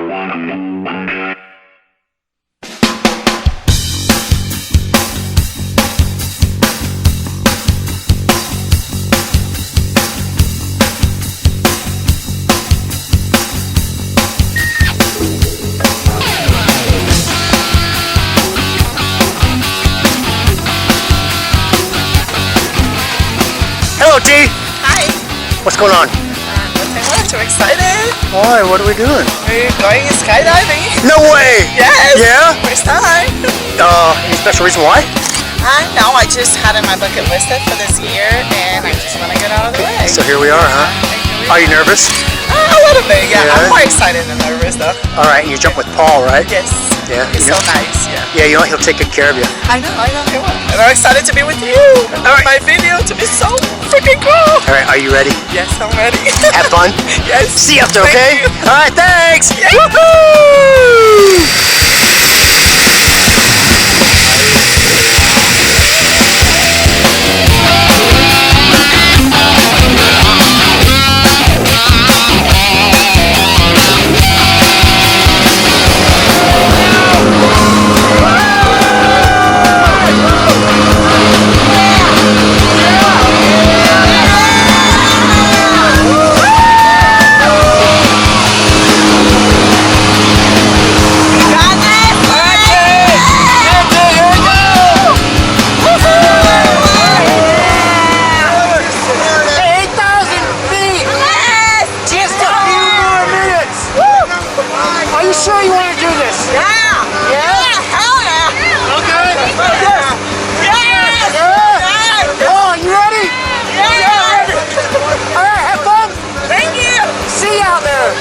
Hello, T. Hi. What's going on? Nothing much. I'm excited. Why? What are we doing? We're going skydiving. No way! Yes. Yeah? First time. Any special reason why? No, I just had it on my bucket listed for this year, and I just want to get out of the way. So here we are, huh? Are you nervous? A little bit, yeah. Yeah? I'm more excited than nervous, though. All right, you jump with Paul, right? Yes. Yeah. He's so nice, yeah. Yeah, you know he'll take good care of you. I know. He will. And I'm excited to be with you. All right. My video to be so freaking cool. All right, are you ready? Yes, I'm ready. Have fun. Yes. See you up there, Thank okay? you. All right, thanks. Yeah. Woohoo! Sure you want to do this? Yeah. Yeah? Hell yeah. Okay. Yes. Come on, you ready? Yes. All right, have fun. Thank you. See you out there.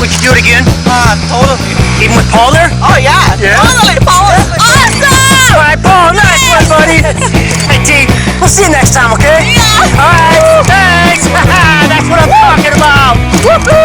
We can do it again? Totally. Even with Paul there? Oh yeah. Yeah? Totally. Paul is awesome. Alright, Paul, nice one, buddy. Hey, T, we'll see you next time, okay? Yeah. Alright, thanks. That's what I'm talking about. Woohoo!